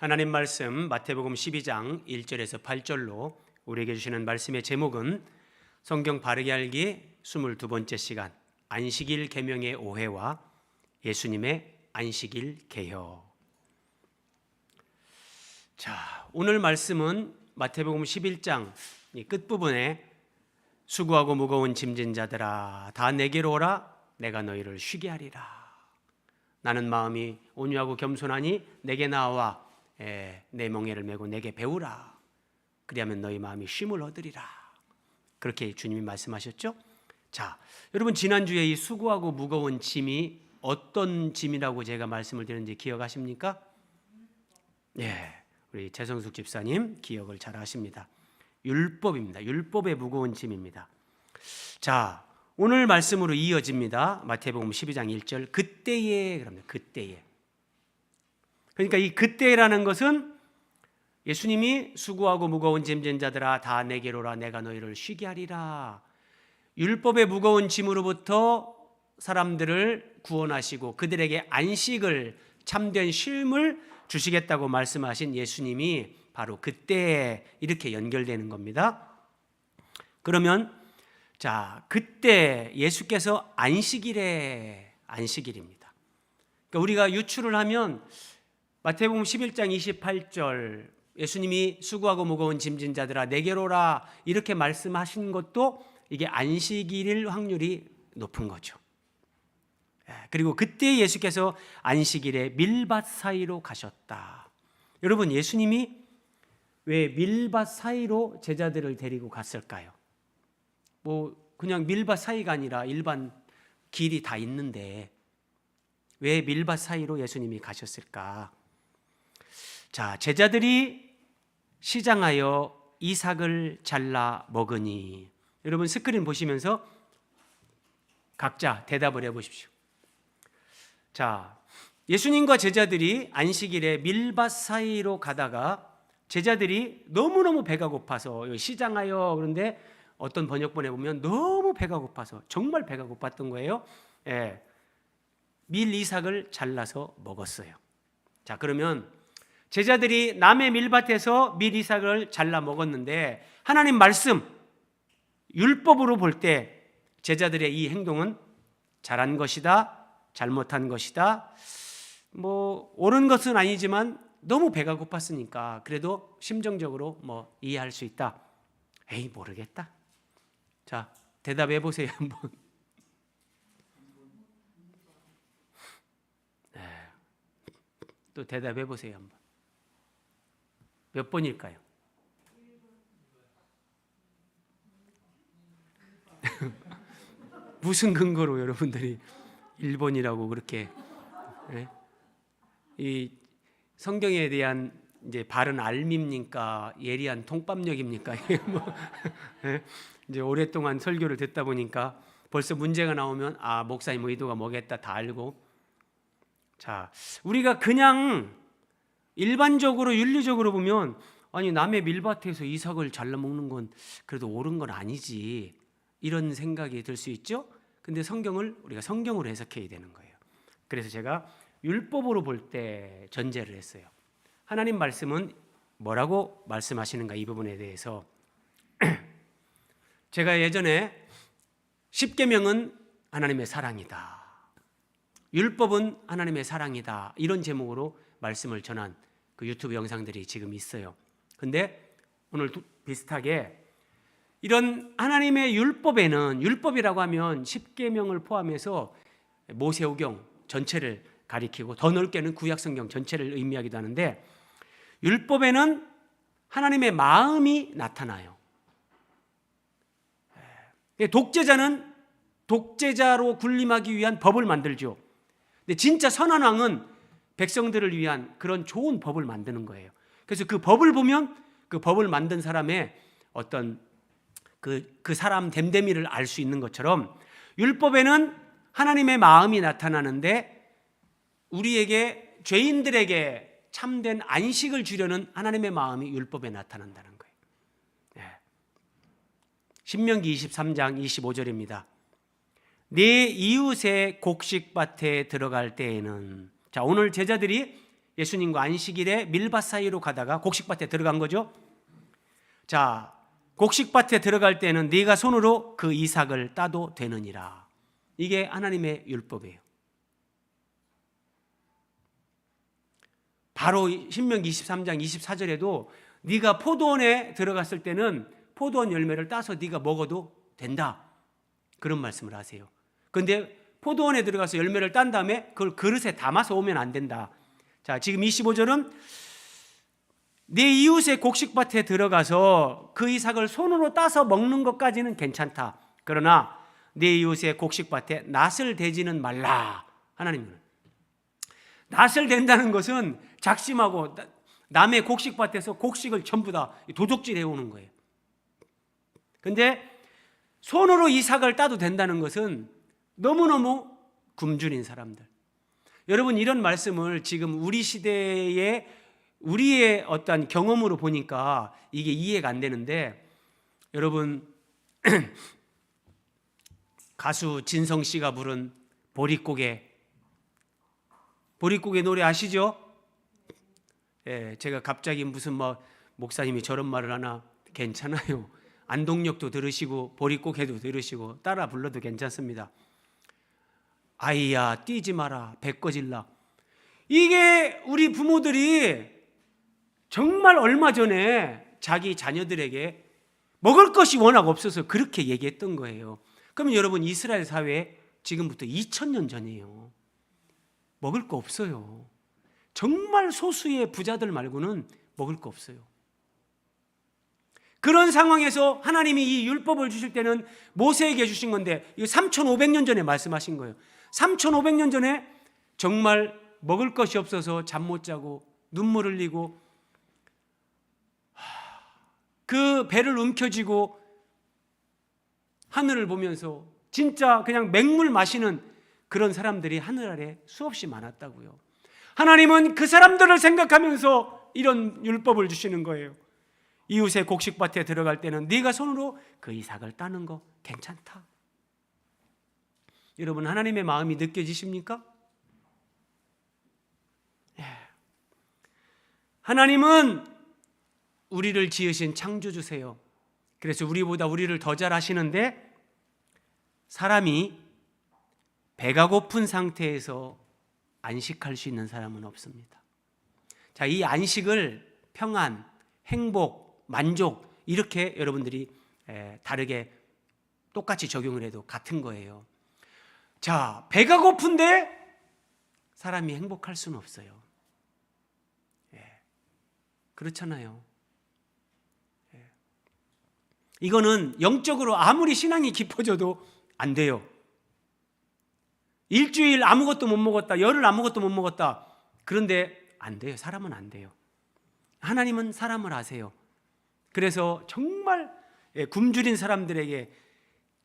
하나님 말씀 마태복음 12장 1절에서 8절로 우리에게 주시는 말씀의 제목은 성경 바르게 알기 22번째 시간 안식일 계명의 오해와 예수님의 안식일 개혁. 자, 오늘 말씀은 마태복음 11장 끝부분에 수고하고 무거운 짐진 자들아 다 내게로 오라 내가 너희를 쉬게 하리라. 나는 마음이 온유하고 겸손하니 내게 나와 내 멍에를 메고 내게 배우라. 그리하면 너희 마음이 쉼을 얻으리라. 그렇게 주님이 말씀하셨죠. 자, 여러분 지난주에 이 수고하고 무거운 짐이 어떤 짐이라고 제가 말씀을 드렸는지 기억하십니까? 네, 우리 최성숙 집사님 기억을 잘 하십니다. 율법입니다. 율법의 무거운 짐입니다. 자, 오늘 말씀으로 이어집니다. 마태복음 12장 1절 그때에 그럽니다. 그때에. 그러니까 이 그때라는 것은 예수님이 수고하고 무거운 짐진 자들아 다 내게로 오라 내가 너희를 쉬게 하리라. 율법의 무거운 짐으로부터 사람들을 구원하시고 그들에게 안식을 참된 쉼을 주시겠다고 말씀하신 예수님이 바로 그때에 이렇게 연결되는 겁니다. 그러면 자, 그때 예수께서 안식일입니다. 그러니까 우리가 유추를 하면 마태복음 11장 28절 예수님이 수고하고 무거운 짐진 자들아 내게로 오라 이렇게 말씀하신 것도 이게 안식일일 확률이 높은 거죠. 그리고 그때 예수께서 안식일에 밀밭 사이로 가셨다. 여러분 예수님이 왜 밀밭 사이로 제자들을 데리고 갔을까요? 뭐 그냥 밀밭 사이가 아니라 일반 길이 다 있는데 왜 밀밭 사이로 예수님이 가셨을까? 자, 제자들이 시장하여 이삭을 잘라 먹으니. 여러분 스크린 보시면서 각자 대답을 해보십시오. 자, 예수님과 제자들이 안식일에 밀밭 사이로 가다가 제자들이 너무너무 배가 고파서 시장하여 그런데 어떤 번역본에 보면 너무 배가 고파서 정말 배가 고팠던 거예요. 밀 이삭을 잘라서 먹었어요. 자, 그러면 제자들이 남의 밀밭에서 밀 이삭을 잘라 먹었는데 하나님 말씀 율법으로 볼 때 제자들의 이 행동은 잘한 것이다, 잘못한 것이다, 뭐 옳은 것은 아니지만 너무 배가 고팠으니까 그래도 심정적으로 뭐 이해할 수 있다. 에이 모르겠다. 자, 대답해 보세요 한번. 네. 또 대답해 보세요 한번. 몇 번일까요? 무슨 근거로 여러분들이 1번이라고 그렇게 이 성경에 대한 이제 바른 알미입니까? 예리한 통밥력입니까? 이제 오랫동안 설교를 듣다 보니까 벌써 문제가 나오면 아 목사님 의도가 뭐겠다 다 알고. 자, 우리가 그냥 일반적으로 윤리적으로 보면 아니 남의 밀밭에서 이삭을 잘라 먹는 건 그래도 옳은 건 아니지 이런 생각이 들 수 있죠. 근데 성경을 우리가 성경으로 해석해야 되는 거예요. 그래서 제가 율법으로 볼 때 전제를 했어요. 하나님 말씀은 뭐라고 말씀하시는가 이 부분에 대해서 제가 예전에 십계명은 하나님의 사랑이다, 율법은 하나님의 사랑이다 이런 제목으로 말씀을 전한 그 유튜브 영상들이 지금 있어요. 근데 오늘 비슷하게 이런 하나님의 율법에는 율법이라고 하면 십계명을 포함해서 모세오경 전체를 가리키고 더 넓게는 구약성경 전체를 의미하기도 하는데 율법에는 하나님의 마음이 나타나요. 독재자는 독재자로 군림하기 위한 법을 만들죠. 근데 진짜 선한 왕은 백성들을 위한 그런 좋은 법을 만드는 거예요. 그래서 그 법을 보면 그 법을 만든 사람의 어떤 그 사람 됨됨이를 알 수 있는 것처럼 율법에는 하나님의 마음이 나타나는데 우리에게 죄인들에게 참된 안식을 주려는 하나님의 마음이 율법에 나타난다는 거예요. 신명기 23장 25절입니다. 네 이웃의 곡식밭에 들어갈 때에는. 자, 오늘 제자들이 예수님과 안식일에 밀밭 사이로 가다가 곡식밭에 들어간 거죠. 자, 곡식밭에 들어갈 때는 네가 손으로 그 이삭을 따도 되느니라. 이게 하나님의 율법이에요. 바로 신명기 23장 24절에도 네가 포도원에 들어갔을 때는 포도원 열매를 따서 네가 먹어도 된다, 그런 말씀을 하세요. 그런데 포도원에 들어가서 열매를 딴 다음에 그걸 그릇에 담아서 오면 안 된다. 자, 지금 25절은 네 이웃의 곡식밭에 들어가서 그 이삭을 손으로 따서 먹는 것까지는 괜찮다. 그러나 네 이웃의 곡식밭에 낫을 대지는 말라. 하나님은 낫을 댄다는 것은 작심하고 남의 곡식밭에서 곡식을 전부 다 도둑질해 오는 거예요. 근데 손으로 이삭을 따도 된다는 것은 너무너무 굶주린 사람들. 여러분, 이런 말씀을 지금 우리 시대에 우리의 어떤 경험으로 보니까 이게 이해가 안 되는데, 여러분 가수 진성 씨가 부른 보릿고개 노래 아시죠? 예, 제가 갑자기 무슨 목사님이 저런 말을 하나, 괜찮아요. 안동역도 들으시고 보릿고개도 들으시고 따라 불러도 괜찮습니다. 아이야 뛰지 마라 배 꺼질라. 이게 우리 부모들이 정말 얼마 전에 자기 자녀들에게 먹을 것이 워낙 없어서 그렇게 얘기했던 거예요. 그러면 여러분, 이스라엘 사회에 지금부터 2000년 전이에요. 먹을 거 없어요. 정말 소수의 부자들 말고는 먹을 거 없어요. 그런 상황에서 하나님이 이 율법을 주실 때는 모세에게 주신 건데, 이거 3500년 전에 말씀하신 거예요. 3500년 전에 정말 먹을 것이 없어서 잠 못 자고 눈물 흘리고 그 배를 움켜쥐고 하늘을 보면서 진짜 그냥 맹물 마시는 그런 사람들이 하늘 아래 수없이 많았다고요. 하나님은 그 사람들을 생각하면서 이런 율법을 주시는 거예요. 이웃의 곡식밭에 들어갈 때는 네가 손으로 그 이삭을 따는 거 괜찮다. 여러분, 하나님의 마음이 느껴지십니까? 하나님은 우리를 지으신 창조주세요. 그래서 우리보다 우리를 더 잘 아시는데, 사람이 배가 고픈 상태에서 안식할 수 있는 사람은 없습니다. 자, 이 안식을 평안, 행복, 만족, 이렇게 여러분들이 다르게 똑같이 적용을 해도 같은 거예요. 자, 배가 고픈데 사람이 행복할 수는 없어요. 그렇잖아요. 이거는 영적으로 아무리 신앙이 깊어져도 안 돼요. 일주일 아무것도 못 먹었다, 열흘 아무것도 못 먹었다, 그런데 안 돼요. 사람은 안 돼요. 하나님은 사람을 아세요. 그래서 정말 굶주린 사람들에게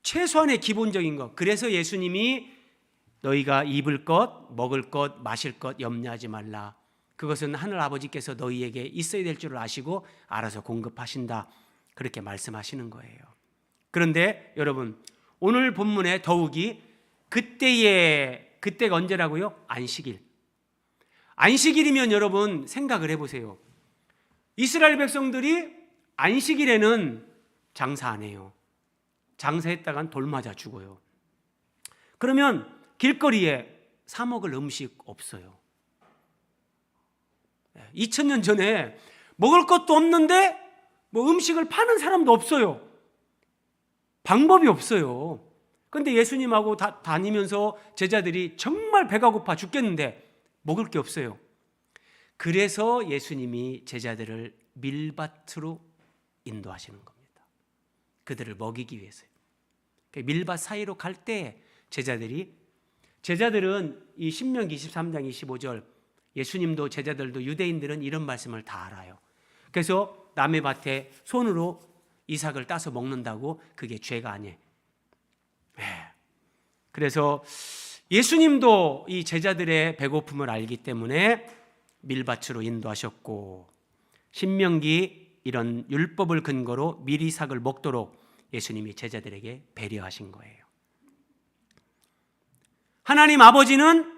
최소한의 기본적인 것, 그래서 예수님이 너희가 입을 것, 먹을 것, 마실 것 염려하지 말라. 그것은 하늘 아버지께서 너희에게 있어야 될 줄을 아시고 알아서 공급하신다. 그렇게 말씀하시는 거예요. 그런데 여러분, 오늘 본문에 더욱이 그때가 언제라고요? 안식일. 안식일이면 여러분 생각을 해보세요. 이스라엘 백성들이 안식일에는 장사 안 해요. 장사했다간 돌 맞아 죽어요. 그러면 길거리에 사 먹을 음식 없어요. 2000년 전에 먹을 것도 없는데 음식을 파는 사람도 없어요. 방법이 없어요. 그런데 예수님하고 다니면서 제자들이 정말 배가 고파 죽겠는데 먹을 게 없어요. 그래서 예수님이 제자들을 밀밭으로 인도하시는 겁니다. 그들을 먹이기 위해서요. 밀밭 사이로 갈 때 제자들은 이 신명기 23장 25절, 예수님도 제자들도 유대인들은 이런 말씀을 다 알아요. 그래서 남의 밭에 손으로 이삭을 따서 먹는다고 그게 죄가 아니에요. 그래서 예수님도 이 제자들의 배고픔을 알기 때문에 밀밭으로 인도하셨고, 신명기 이런 율법을 근거로 밀이삭을 먹도록 예수님이 제자들에게 배려하신 거예요. 하나님 아버지는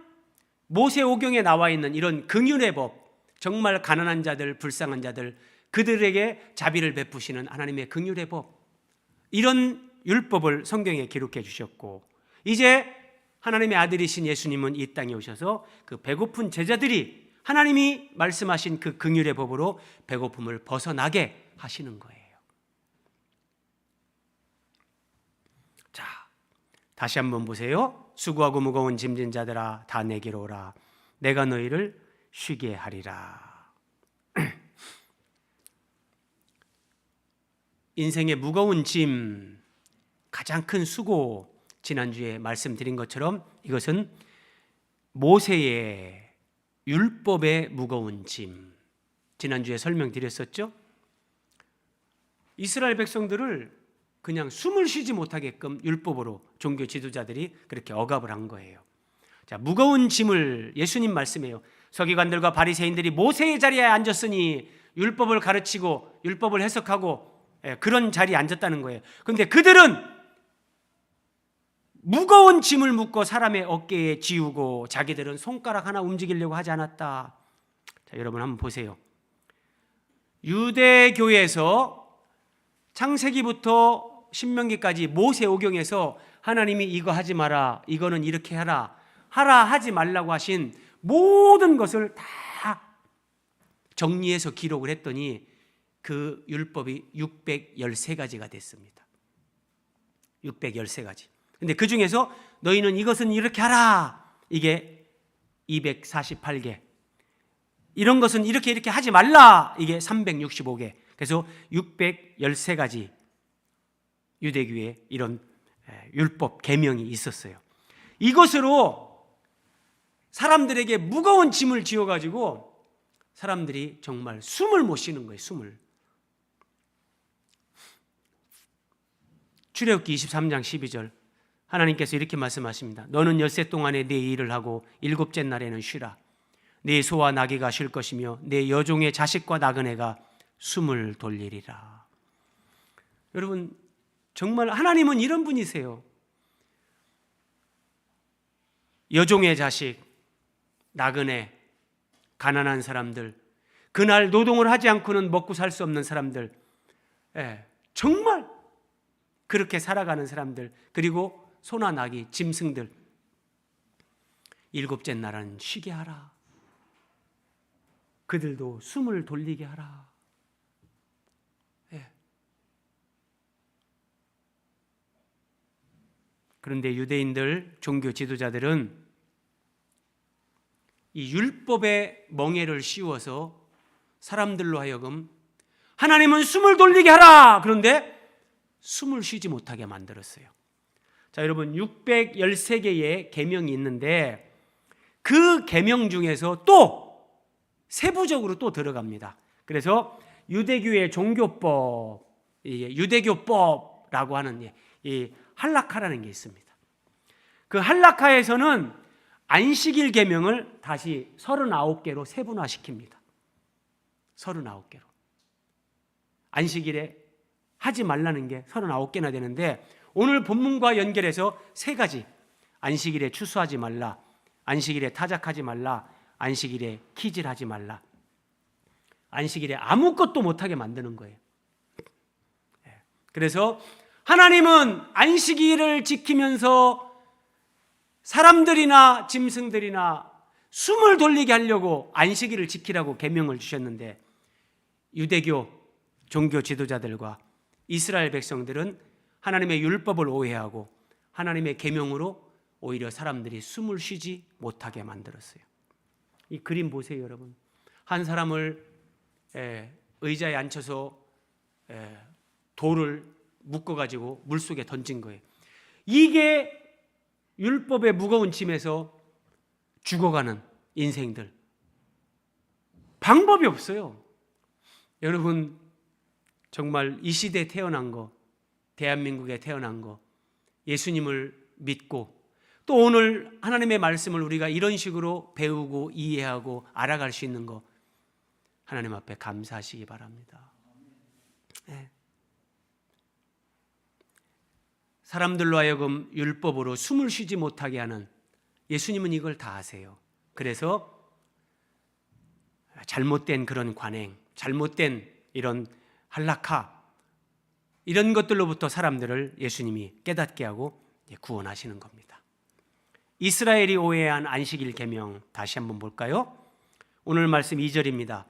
모세오경에 나와 있는 이런 긍휼의 법, 정말 가난한 자들, 불쌍한 자들, 그들에게 자비를 베푸시는 하나님의 긍휼의 법, 이런 율법을 성경에 기록해 주셨고, 이제 하나님의 아들이신 예수님은 이 땅에 오셔서 그 배고픈 제자들이 하나님이 말씀하신 그 긍휼의 법으로 배고픔을 벗어나게 하시는 거예요. 자, 다시 한번 보세요. 수고하고 무거운 짐진 자들아 다 내게로 오라. 내가 너희를 쉬게 하리라. 인생의 무거운 짐, 가장 큰 수고, 지난주에 말씀드린 것처럼 이것은 모세의 율법의 무거운 짐, 지난주에 설명드렸었죠. 이스라엘 백성들을 그냥 숨을 쉬지 못하게끔 율법으로 종교 지도자들이 그렇게 억압을 한 거예요. 자, 무거운 짐을, 예수님 말씀해요. 서기관들과 바리새인들이 모세의 자리에 앉았으니 율법을 가르치고 율법을 해석하고 그런 자리에 앉았다는 거예요. 그런데 그들은 무거운 짐을 묶고 사람의 어깨에 지우고 자기들은 손가락 하나 움직이려고 하지 않았다. 자, 여러분 한번 보세요. 유대교에서 창세기부터 신명기까지 모세오경에서 하나님이 이거 하지 마라, 이거는 이렇게 하라 하지 말라고 하신 모든 것을 다 정리해서 기록을 했더니 그 율법이 613가지가 됐습니다. 613가지. 근데 그 중에서 너희는 이것은 이렇게 하라, 이게 248개, 이런 것은 이렇게 하지 말라, 이게 365개. 그래서 613가지 유대교에 이런 율법 계명이 있었어요. 이것으로 사람들에게 무거운 짐을 지어가지고 사람들이 정말 숨을 못 쉬는 거예요. 숨을. 출애굽기 23장 12절 하나님께서 이렇게 말씀하십니다. 너는 엿새 동안에 내 일을 하고 일곱째 날에는 쉬라. 네 소와 나귀가 쉴 것이며 네 여종의 자식과 나그네가 숨을 돌리리라. 여러분, 정말 하나님은 이런 분이세요. 여종의 자식, 나그네, 가난한 사람들, 그날 노동을 하지 않고는 먹고 살 수 없는 사람들, 정말 그렇게 살아가는 사람들, 그리고 소나 나귀, 짐승들, 일곱째 날은 쉬게 하라. 그들도 숨을 돌리게 하라. 그런데 유대인들, 종교 지도자들은 이 율법의 멍에를 씌워서 사람들로 하여금 하나님은 숨을 돌리게 하라, 그런데 숨을 쉬지 못하게 만들었어요. 자, 여러분, 613개의 계명이 있는데 그 계명 중에서 또 세부적으로 또 들어갑니다. 그래서 유대교의 종교법, 유대교법라고 하는 이 할라카라는 게 있습니다. 그 할라카에서는 안식일 계명을 다시 39개로 세분화시킵니다. 39개로. 안식일에 하지 말라는 게 39개나 되는데 오늘 본문과 연결해서 세 가지, 안식일에 추수하지 말라, 안식일에 타작하지 말라, 안식일에 키질하지 말라, 안식일에 아무것도 못하게 만드는 거예요. 그래서 하나님은 안식일을 지키면서 사람들이나 짐승들이나 숨을 돌리게 하려고 안식일을 지키라고 계명을 주셨는데 유대교 종교 지도자들과 이스라엘 백성들은 하나님의 율법을 오해하고 하나님의 계명으로 오히려 사람들이 숨을 쉬지 못하게 만들었어요. 이 그림 보세요, 여러분. 한 사람을 의자에 앉혀서 돌을 묶어가지고 물속에 던진 거예요. 이게 율법의 무거운 짐에서 죽어가는 인생들. 방법이 없어요. 여러분, 정말 이 시대에 태어난 거, 대한민국에 태어난 거, 예수님을 믿고 또 오늘 하나님의 말씀을 우리가 이런 식으로 배우고 이해하고 알아갈 수 있는 거 하나님 앞에 감사하시기 바랍니다. 네. 사람들로 하여금 율법으로 숨을 쉬지 못하게 하는 예수님은 이걸 다 아세요. 그래서 잘못된 그런 관행, 잘못된 이런 할라카, 이런 것들로부터 사람들을 예수님이 깨닫게 하고 구원하시는 겁니다. 이스라엘이 오해한 안식일 계명 다시 한번 볼까요? 오늘 말씀 2절입니다.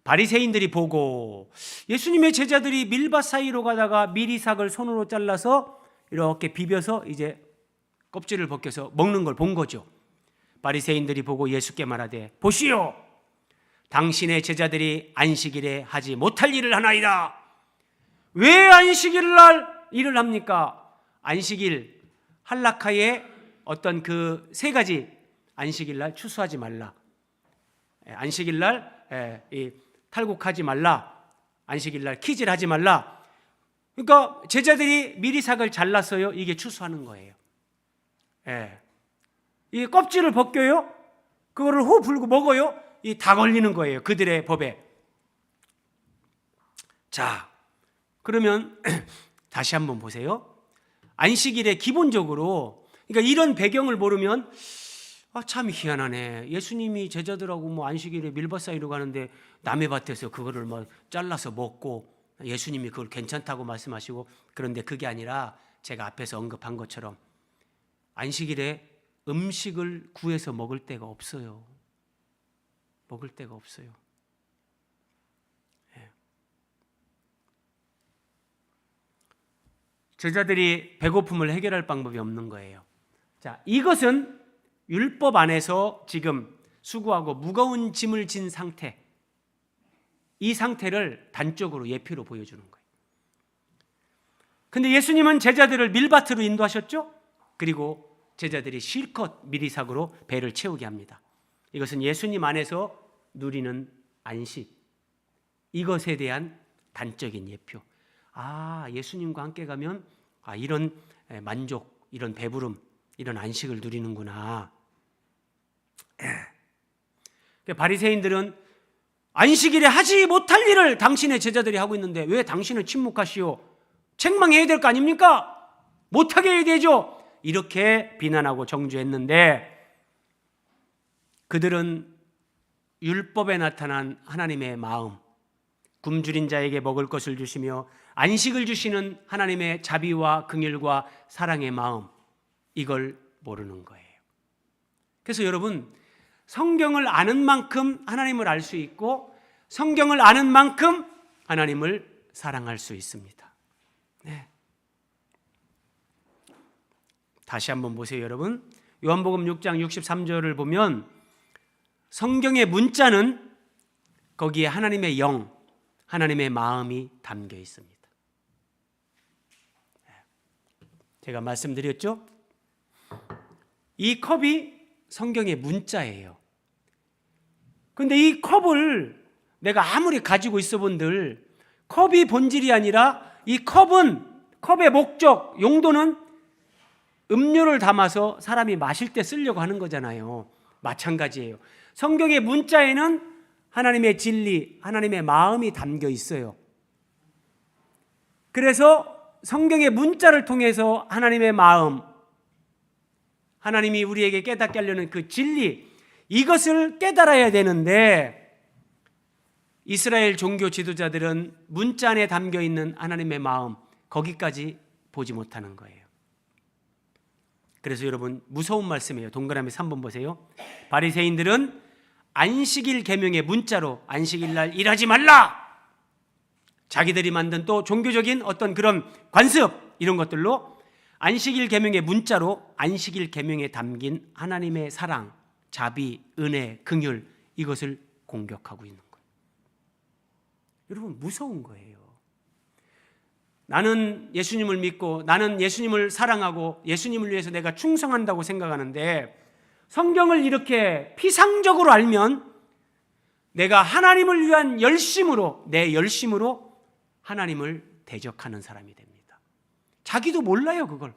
바리새인들이 보고 예수님의 제자들이 밀밭 사이로 가다가 미리삭을 손으로 잘라서 이렇게 비벼서 이제 껍질을 벗겨서 먹는 걸 본 거죠. 바리새인들이 보고 예수께 말하되 보시오, 당신의 제자들이 안식일에 하지 못할 일을 하나이다. 왜 안식일 날 일을 합니까? 안식일 할라카의 어떤 그 세 가지, 안식일 날 추수하지 말라, 안식일 날 탈곡하지 말라, 안식일 날 키질하지 말라. 그러니까 제자들이 미리삭을 잘랐어요. 이게 추수하는 거예요. 이 껍질을 벗겨요. 그거를 호 불고 먹어요. 이 다 걸리는 거예요. 그들의 법에. 자, 그러면 다시 한번 보세요. 안식일에 기본적으로, 그러니까 이런 배경을 모르면 참 희한하네. 예수님이 제자들하고 뭐 안식일에 밀밭 사이로 가는데 남의 밭에서 그거를 뭐 잘라서 먹고 예수님이 그걸 괜찮다고 말씀하시고, 그런데 그게 아니라 제가 앞에서 언급한 것처럼 안식일에 음식을 구해서 먹을 데가 없어요. 먹을 데가 없어요. 제자들이 배고픔을 해결할 방법이 없는 거예요. 자, 이것은 율법 안에서 지금 수고하고 무거운 짐을 진 상태, 이 상태를 단적으로 예표로 보여주는 거예요. 근데 예수님은 제자들을 밀밭으로 인도하셨죠? 그리고 제자들이 실컷 미리삭으로 배를 채우게 합니다. 이것은 예수님 안에서 누리는 안식, 이것에 대한 단적인 예표. 예수님과 함께 가면 이런 만족, 이런 배부름, 이런 안식을 누리는구나. 바리새인들은 안식일에 하지 못할 일을 당신의 제자들이 하고 있는데 왜 당신은 침묵하시오? 책망해야 될 거 아닙니까? 못하게 해야 되죠. 이렇게 비난하고 정죄했는데, 그들은 율법에 나타난 하나님의 마음, 굶주린 자에게 먹을 것을 주시며 안식을 주시는 하나님의 자비와 긍휼과 사랑의 마음, 이걸 모르는 거예요. 그래서 여러분, 성경을 아는 만큼 하나님을 알 수 있고 성경을 아는 만큼 하나님을 사랑할 수 있습니다. 네. 다시 한번 보세요, 여러분. 요한복음 6장 63절을 보면 성경의 문자는 거기에 하나님의 영, 하나님의 마음이 담겨 있습니다. 제가 말씀드렸죠? 이 컵이 성경의 문자예요. 그런데 이 컵을 내가 아무리 가지고 있어 본들, 컵이 본질이 아니라 이 컵의 목적, 용도는 음료를 담아서 사람이 마실 때 쓰려고 하는 거잖아요. 마찬가지예요. 성경의 문자에는 하나님의 진리, 하나님의 마음이 담겨 있어요. 그래서 성경의 문자를 통해서 하나님의 마음, 하나님이 우리에게 깨닫게 하려는 그 진리, 이것을 깨달아야 되는데 이스라엘 종교 지도자들은 문자 안에 담겨 있는 하나님의 마음, 거기까지 보지 못하는 거예요. 그래서 여러분, 무서운 말씀이에요. 동그라미 3번 보세요. 바리새인들은 안식일 계명의 문자로 안식일 날 일하지 말라, 자기들이 만든 또 종교적인 어떤 그런 관습, 이런 것들로 안식일 계명의 문자로 안식일 계명에 담긴 하나님의 사랑, 자비, 은혜, 긍휼, 이것을 공격하고 있는 거예요. 여러분, 무서운 거예요. 나는 예수님을 믿고 나는 예수님을 사랑하고 예수님을 위해서 내가 충성한다고 생각하는데, 성경을 이렇게 피상적으로 알면 내가 하나님을 위한 열심으로, 내 열심으로 하나님을 대적하는 사람이 됩니다. 자기도 몰라요, 그걸.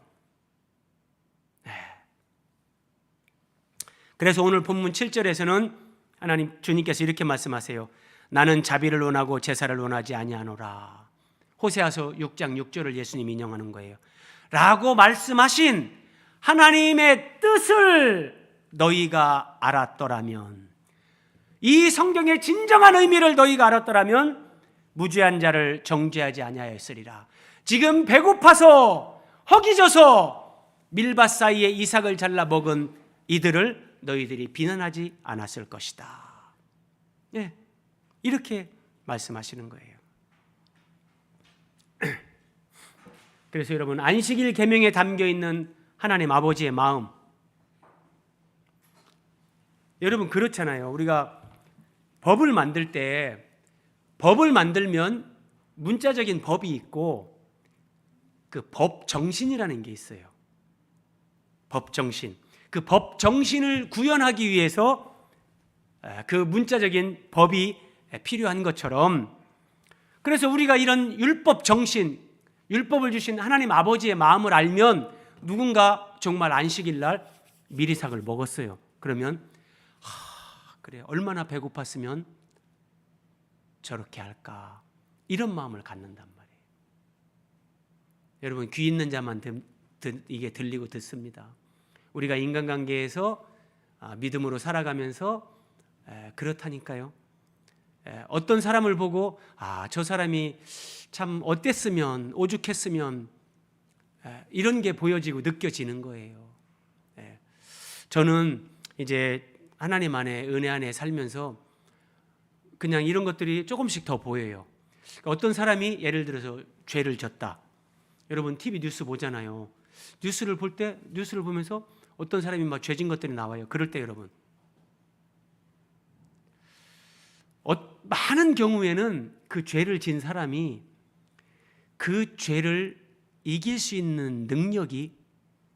그래서 오늘 본문 7절에서는 하나님, 주님께서 이렇게 말씀하세요. 나는 자비를 원하고 제사를 원하지 아니하노라. 호세아서 6장 6절을 예수님 인용하는 거예요. 라고 말씀하신 하나님의 뜻을 너희가 알았더라면, 이 성경의 진정한 의미를 너희가 알았더라면 무죄한 자를 정죄하지 아니하였으리라. 지금 배고파서 허기져서 밀밭 사이에 이삭을 잘라 먹은 이들을 너희들이 비난하지 않았을 것이다. 네, 이렇게 말씀하시는 거예요. 그래서 여러분, 안식일 계명에 담겨 있는 하나님 아버지의 마음, 여러분 그렇잖아요. 우리가 법을 만들 때 법을 만들면 문자적인 법이 있고 그 법 정신이라는 게 있어요. 법 정신. 그 법 정신을 구현하기 위해서 그 문자적인 법이 필요한 것처럼, 그래서 우리가 이런 율법 정신, 율법을 주신 하나님 아버지의 마음을 알면 누군가 정말 안식일 날 밀이삭을 먹었어요. 그러면 그래, 얼마나 배고팠으면 저렇게 할까, 이런 마음을 갖는단 말이에요. 여러분, 귀 있는 자만 이게 들리고 듣습니다. 우리가 인간관계에서 믿음으로 살아가면서 그렇다니까요. 어떤 사람을 보고 저 사람이 참 어땠으면, 오죽했으면, 이런 게 보여지고 느껴지는 거예요. 저는 이제 하나님 안에, 은혜 안에 살면서 그냥 이런 것들이 조금씩 더 보여요. 어떤 사람이 예를 들어서 죄를 졌다. 여러분 TV 뉴스 보잖아요. 뉴스를 보면서 어떤 사람이 막 죄진 것들이 나와요. 그럴 때 여러분, 많은 경우에는 그 죄를 진 사람이 그 죄를 이길 수 있는 능력이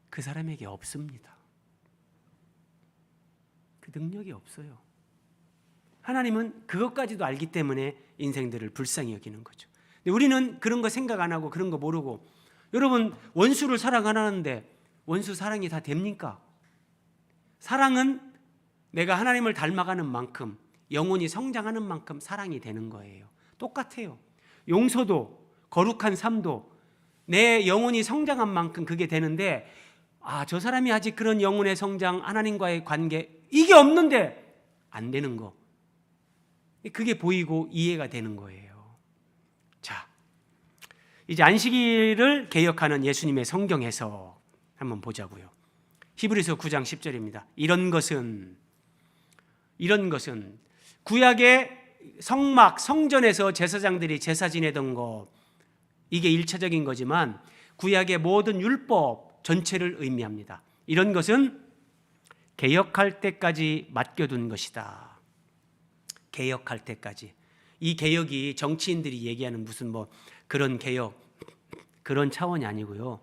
그 사람에게 없습니다. 그 능력이 없어요. 하나님은 그것까지도 알기 때문에 인생들을 불쌍히 여기는 거죠. 근데 우리는 그런 거 생각 안 하고 그런 거 모르고, 여러분 원수를 사랑 안 하는데 원수 사랑이 다 됩니까? 사랑은 내가 하나님을 닮아가는 만큼, 영혼이 성장하는 만큼 사랑이 되는 거예요. 똑같아요. 용서도, 거룩한 삶도 내 영혼이 성장한 만큼 그게 되는데, 저 사람이 아직 그런 영혼의 성장, 하나님과의 관계, 이게 없는데 안 되는 거, 그게 보이고 이해가 되는 거예요. 자, 이제 안식일을 개혁하는 예수님의 성경 해석 한번 보자고요. 히브리서 9장 10절입니다. 이런 것은 구약의 성막, 성전에서 제사장들이 제사 지내던 것, 이게 1차적인 거지만 구약의 모든 율법 전체를 의미합니다. 이런 것은 개혁할 때까지 맡겨둔 것이다. 개혁할 때까지. 이 개혁이 정치인들이 얘기하는 무슨 그런 개혁, 그런 차원이 아니고요.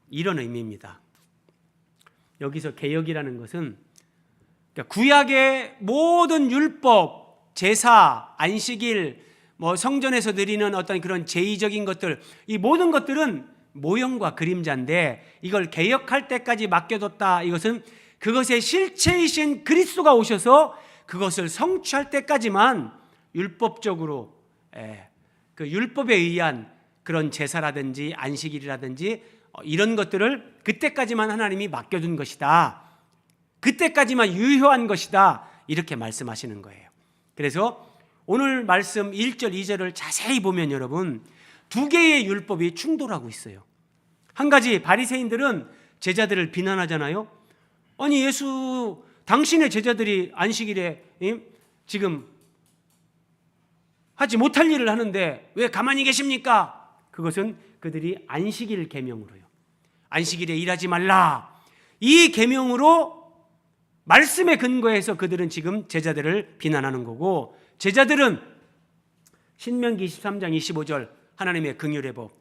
이런 의미입니다. 여기서 개혁이라는 것은 구약의 모든 율법, 제사, 안식일, 성전에서 드리는 어떤 그런 제의적인 것들, 이 모든 것들은 모형과 그림자인데 이걸 개혁할 때까지 맡겨뒀다. 이것은 그것의 실체이신 그리스도가 오셔서 그것을 성취할 때까지만 율법적으로, 그 율법에 의한 그런 제사라든지 안식일이라든지 이런 것들을 그때까지만 하나님이 맡겨둔 것이다. 그때까지만 유효한 것이다. 이렇게 말씀하시는 거예요. 그래서 오늘 말씀 1절, 2절을 자세히 보면 여러분, 두 개의 율법이 충돌하고 있어요. 한 가지, 바리새인들은 제자들을 비난하잖아요. 아니, 예수, 당신의 제자들이 안식일에 지금 하지 못할 일을 하는데 왜 가만히 계십니까? 그것은 그들이 안식일 계명으로요. 안식일에 일하지 말라. 이 계명으로 말씀에 근거해서 그들은 지금 제자들을 비난하는 거고, 제자들은 신명기 23장 25절 하나님의 긍휼의 법,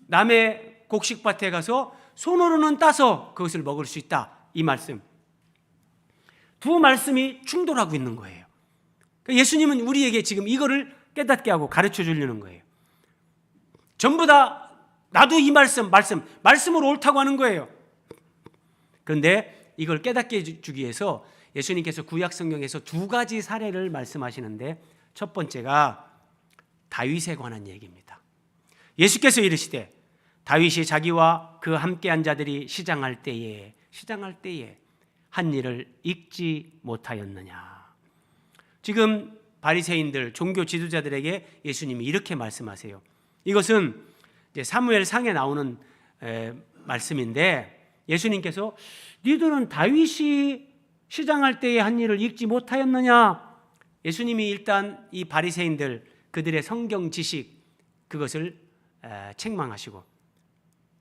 남의 곡식밭에 가서 손으로는 따서 그것을 먹을 수 있다. 이 말씀, 두 말씀이 충돌하고 있는 거예요. 예수님은 우리에게 지금 이거를 깨닫게 하고 가르쳐 주려는 거예요. 전부 다 나도 이 말씀으로 옳다고 하는 거예요. 그런데 이걸 깨닫게 해주기 위해서 예수님께서 구약 성경에서 두 가지 사례를 말씀하시는데, 첫 번째가 다윗에 관한 얘기입니다. 예수께서 이르시되 다윗이 자기와 그 함께한 자들이 시장할 때에 한 일을 잊지 못하였느냐. 지금 바리새인들, 종교 지도자들에게 예수님이 이렇게 말씀하세요. 이것은 이제 사무엘상에 나오는 말씀인데, 예수님께서 니들은 다윗이 시장할 때의 한 일을 잊지 못하였느냐. 예수님이 일단 이 바리새인들, 그들의 성경 지식, 그것을 책망하시고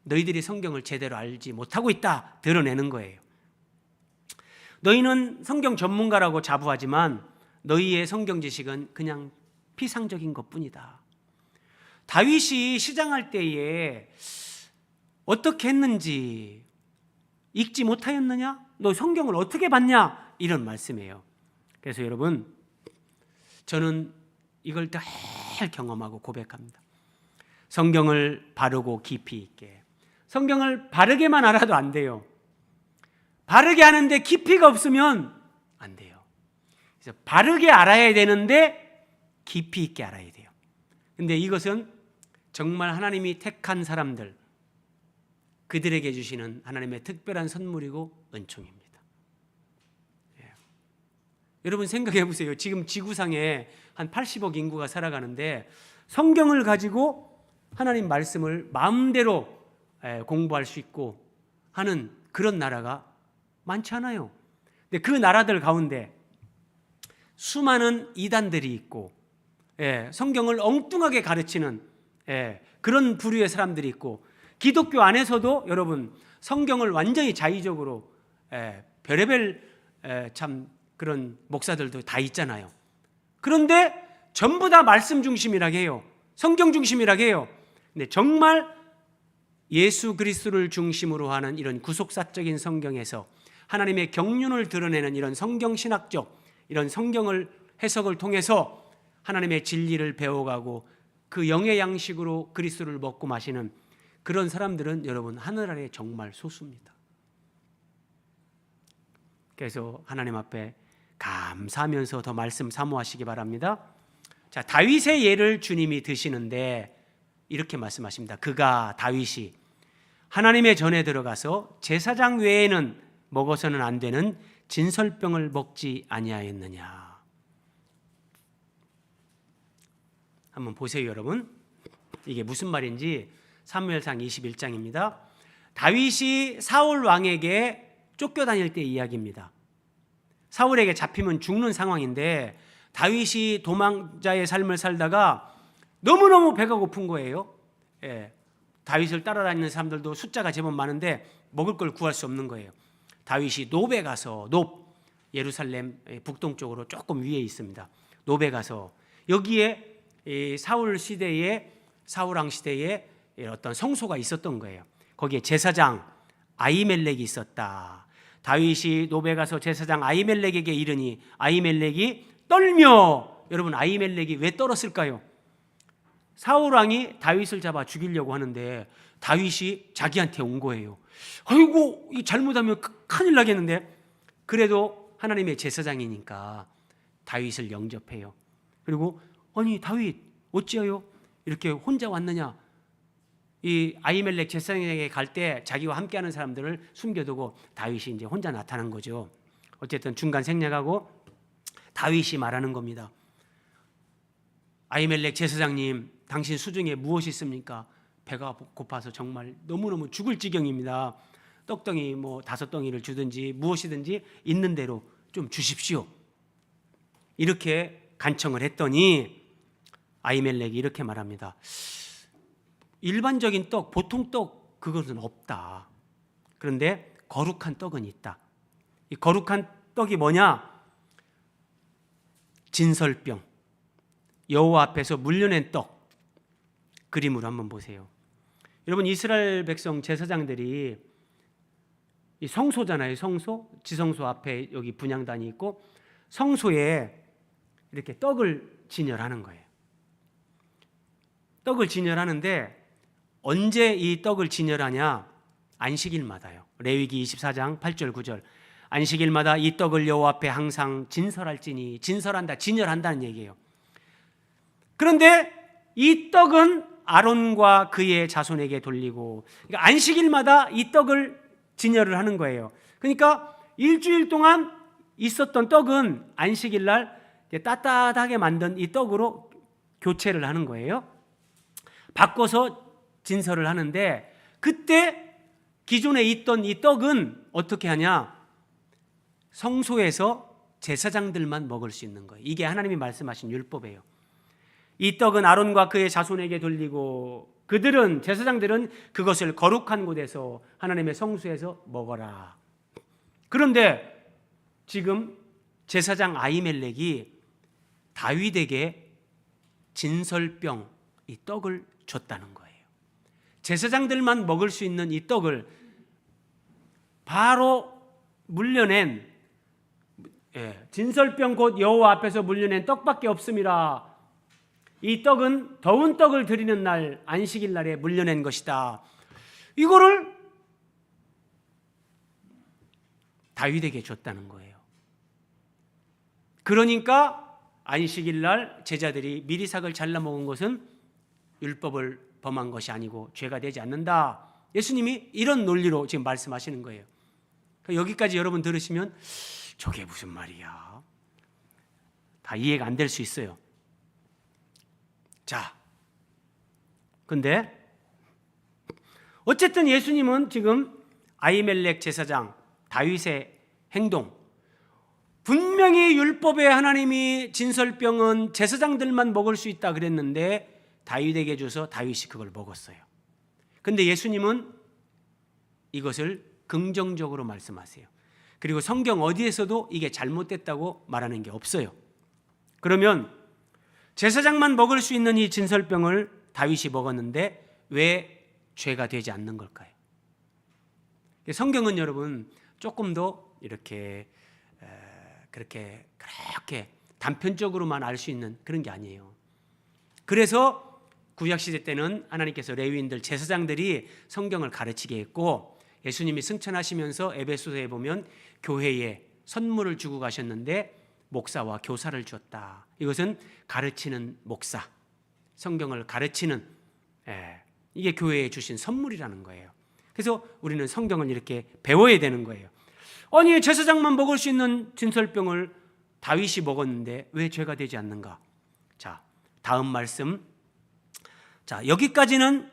너희들이 성경을 제대로 알지 못하고 있다 드러내는 거예요. 너희는 성경 전문가라고 자부하지만 너희의 성경 지식은 그냥 피상적인 것뿐이다. 다윗이 시장할 때에 어떻게 했는지 읽지 못하였느냐? 너 성경을 어떻게 봤냐? 이런 말씀이에요. 그래서 여러분, 저는 이걸 늘 경험하고 고백합니다. 성경을 바르고 깊이 있게. 성경을 바르게만 알아도 안 돼요. 바르게 아는데 깊이가 없으면 안 돼요. 그래서 바르게 알아야 되는데 깊이 있게 알아야 돼요. 근데 이것은 정말 하나님이 택한 사람들, 그들에게 주시는 하나님의 특별한 선물이고 은총입니다. 예. 여러분 생각해 보세요. 지금 지구상에 한 80억 인구가 살아가는데 성경을 가지고 하나님 말씀을 마음대로 공부할 수 있고 하는 그런 나라가 많지 않아요. 근데 그 나라들 가운데 수많은 이단들이 있고, 성경을 엉뚱하게 가르치는 그런 부류의 사람들이 있고, 기독교 안에서도 여러분 성경을 완전히 자의적으로 별의별 참 그런 목사들도 다 있잖아요. 그런데 전부 다 말씀 중심이라고 해요. 성경 중심이라고 해요. 근데 정말 예수 그리스도를 중심으로 하는 이런 구속사적인 성경에서 하나님의 경륜을 드러내는 이런 성경신학적, 이런 성경을 해석을 통해서 하나님의 진리를 배워가고 그 영의 양식으로 그리스도를 먹고 마시는 그런 사람들은 여러분 하늘 아래 정말 소수입니다. 그래서 하나님 앞에 감사하면서 더 말씀 사모하시기 바랍니다. 자, 다윗의 예를 주님이 드시는데 이렇게 말씀하십니다. 그가 다윗이 하나님의 전에 들어가서 제사장 외에는 먹어서는 안 되는 진설병을 먹지 아니하였느냐. 한번 보세요, 여러분. 이게 무슨 말인지 사무엘상 21장입니다. 다윗이 사울 왕에게 쫓겨다닐 때 이야기입니다. 사울에게 잡히면 죽는 상황인데 다윗이 도망자의 삶을 살다가 너무너무 배가 고픈 거예요. 다윗을 따라다니는 사람들도 숫자가 제법 많은데 먹을 걸 구할 수 없는 거예요. 다윗이 노베 가서, 예루살렘 북동쪽으로 조금 위에 있습니다. 노베 가서 여기에 사울 시대에, 사울왕 시대에 어떤 성소가 있었던 거예요. 거기에 제사장 아히멜렉이 있었다. 다윗이 노베 가서 제사장 아히멜렉에게 이르니 아히멜렉이 떨며, 여러분 아히멜렉이 왜 떨었을까요? 사울왕이 다윗을 잡아 죽이려고 하는데 다윗이 자기한테 온 거예요. 아이고, 이 잘못하면 큰일 나겠는데. 그래도 하나님의 제사장이니까 다윗을 영접해요. 그리고 아니 다윗 어찌하여 이렇게 혼자 왔느냐. 이 아히멜렉 제사장에게 갈 때 자기와 함께하는 사람들을 숨겨두고 다윗이 이제 혼자 나타난 거죠. 어쨌든 중간 생략하고 다윗이 말하는 겁니다. 아히멜렉 제사장님, 당신 수중에 무엇이 있습니까? 배가 고파서 정말 너무너무 죽을 지경입니다. 떡덩이 5덩이를 주든지 무엇이든지 있는 대로 좀 주십시오. 이렇게 간청을 했더니 아히멜렉이 이렇게 말합니다. 일반적인 떡, 보통 떡, 그것은 없다. 그런데 거룩한 떡은 있다. 이 거룩한 떡이 뭐냐? 진설병, 여호와 앞에서 물려낸 떡. 그림으로 한번 보세요. 여러분 이스라엘 백성 제사장들이 이 성소잖아요. 성소, 지성소 앞에 여기 분향단이 있고 성소에 이렇게 떡을 진열하는 거예요. 떡을 진열하는데 언제 이 떡을 진열하냐? 안식일마다요. 레위기 24장 8절 9절. 안식일마다 이 떡을 여호와 앞에 항상 진설할지니, 진설한다, 진열한다는 얘기예요. 그런데 이 떡은 아론과 그의 자손에게 돌리고, 그러니까 안식일마다 이 떡을 진열을 하는 거예요. 그러니까 일주일 동안 있었던 떡은 안식일 날 따뜻하게 만든 이 떡으로 교체를 하는 거예요. 바꿔서 진설을 하는데, 그때 기존에 있던 이 떡은 어떻게 하냐? 성소에서 제사장들만 먹을 수 있는 거예요. 이게 하나님이 말씀하신 율법이에요. 이 떡은 아론과 그의 자손에게 돌리고 그들은, 제사장들은 그것을 거룩한 곳에서 하나님의 성소에서 먹어라. 그런데 지금 제사장 아히멜렉이 다윗에게 진설병, 이 떡을 줬다는 거예요. 제사장들만 먹을 수 있는 이 떡을 바로 물려낸, 진설병 곧 여호와 앞에서 물려낸 떡밖에 없음이라. 이 떡은 더운 떡을 드리는 날 안식일 날에 물려낸 것이다. 이거를 다윗에게 줬다는 거예요. 그러니까 안식일 날 제자들이 미리삭을 잘라 먹은 것은 율법을 범한 것이 아니고 죄가 되지 않는다. 예수님이 이런 논리로 지금 말씀하시는 거예요. 여기까지 여러분 들으시면 저게 무슨 말이야? 다 이해가 안 될 수 있어요. 자, 근데 어쨌든 예수님은 지금 아히멜렉 제사장 다윗의 행동, 분명히 율법에 하나님이 진설병은 제사장들만 먹을 수 있다 그랬는데 다윗에게 줘서 다윗이 그걸 먹었어요. 근데 예수님은 이것을 긍정적으로 말씀하세요. 그리고 성경 어디에서도 이게 잘못됐다고 말하는 게 없어요. 그러면 제사장만 먹을 수 있는 이 진설병을 다윗이 먹었는데 왜 죄가 되지 않는 걸까요? 성경은 여러분 조금 더 이렇게 그렇게 단편적으로만 알 수 있는 그런 게 아니에요. 그래서 구약시대 때는 하나님께서 레위인들, 제사장들이 성경을 가르치게 했고, 예수님이 승천하시면서 에베소서에 보면 교회에 선물을 주고 가셨는데 목사와 교사를 주었다. 이것은 가르치는 목사, 성경을 가르치는, 이게 교회에 주신 선물이라는 거예요. 그래서 우리는 성경을 이렇게 배워야 되는 거예요. 아니, 제사장만 먹을 수 있는 진설병을 다윗이 먹었는데 왜 죄가 되지 않는가? 자, 다음 말씀. 자, 여기까지는